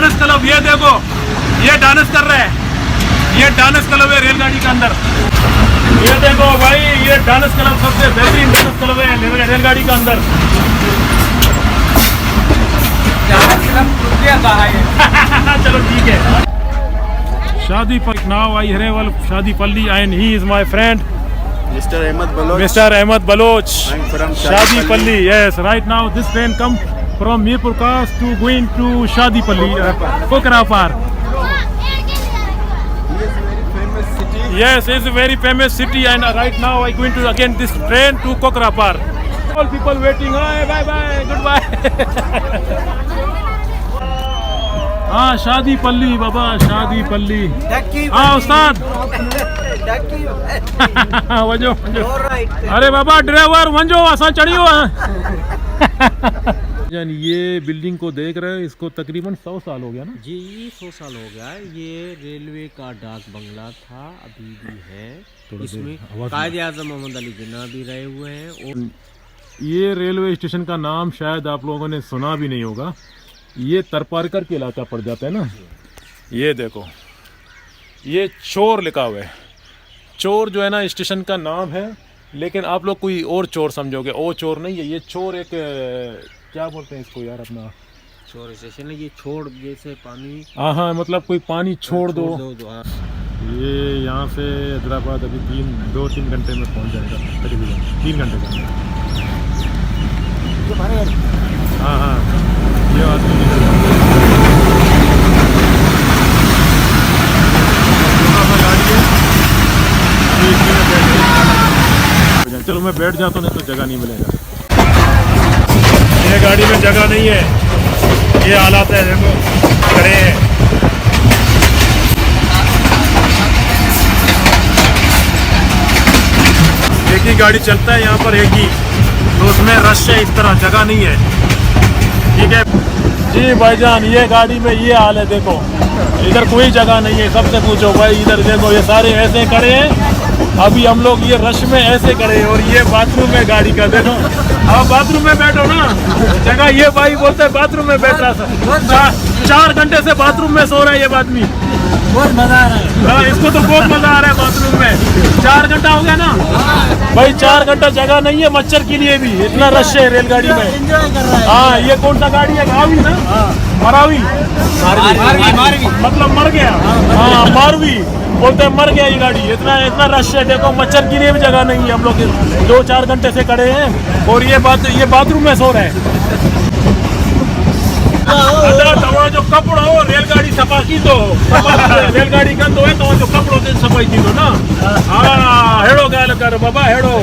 Dance club, ये देखो ये डांस कर रहे हैं, ये डांस क्लब है रेलगाड़ी के अंदर। ये देखो भाई, ये डांस क्लब सबसे बेहतरीन डांस क्लब है रेलगाड़ी के अंदर। चलो ठीक है। शादी पर नाउ आई हरेवल शादी पल्ली and he is my friend Mr. Ahmed Baloch. Mr. Ahmed Baloch. I'm from Shadi Palli. Yes, right now this train come from Mirpur Khas to going to Shadi Palli, Kokrapar. He is a very famous city. Yes, it's a very famous city, and right now I going to again this train to Kokrapar. All people waiting. Hi, bye bye, goodbye. हाँ शादी पल्ली बाबा, शादी पल्ली। हाँ उस्ताद। वजो अरे बाबा driver वंजो असा चढ़ियो। ये बिल्डिंग को देख रहे हैं, इसको तकरीबन 100 साल हो गया ना जी, 100 साल हो गया। ये रेलवे का डाक बंगला था, अभी भी है। इसमें कायदे आज़म मोहम्मद अली जिन्ना भी रहे हुए हैं। और ये रेलवे स्टेशन का नाम शायद आप लोगों ने सुना भी नहीं होगा, ये तरपारकर के इलाका पड़ जाता है ना। ये देखो ये चोर लिखा हुआ है। चोर जो है ना स्टेशन का नाम है, लेकिन आप लोग कोई और चोर समझोगे। वो चोर नहीं है, ये चोर एक क्या बोलते हैं इसको यार, अपना चोर स्टेशन है। ये छोड़ जैसे पानी, हाँ मतलब कोई पानी छोड़ दो। हाँ। ये यहाँ से हैदराबाद अभी 2-3 घंटे में पहुँच जाएगा, करीबन 3 घंटे का। हाँ ये बात चलो मैं बैठ जाता हूँ, नहीं तो जगह नहीं मिलेगा। ये गाड़ी में जगह नहीं है, ये हालात है, देखो खड़े हैं। एक ही गाड़ी चलता है यहाँ पर, एक ही, तो उसमें रश है, इस तरह जगह नहीं है। ठीक है जी भाईजान, ये गाड़ी में ये हाल है, देखो इधर कोई जगह नहीं है। सबसे पूछो भाई, इधर देखो ये सारे ऐसे खड़े हैं। अभी हम लोग ये रश में ऐसे खड़े हैं, और ये बाथरूम है गाड़ी का, देखो। अब बाथरूम में बैठो ना, जगह ये भाई बोलते हैं बाथरूम में बैठ रहा था। 4 घंटे से बाथरूम में सो रहा है ये आदमी, बहुत मजा आ रहा है। इसको तो बहुत मजा आ रहा है बाथरूम में। 4 घंटा हो गया ना भाई, 4 घंटा जगह नहीं है मच्छर के लिए भी, इतना रश है रेलगाड़ी में। एंजॉय कर रहा है। हाँ ये कौन सा गाड़ी है, मारवी ना? मरावी, मारवी मतलब मर गया। हाँ मारवी बोलते हैं, मर गया ये गाड़ी। इतना रश है, देखो मच्छर के लिए भी जगह नहीं है। हम लोग 2-4 घंटे से खड़े हैं, और ये बाथरूम में सो रहे हैं। जो कपड़ा हो रेलगाड़ी सफा की दो, रेलगाड़ी का तो है तो जो कपड़ों से सफाई की दो ना। हाँ हेड़ो गाल कर बाबा, हेड़ो।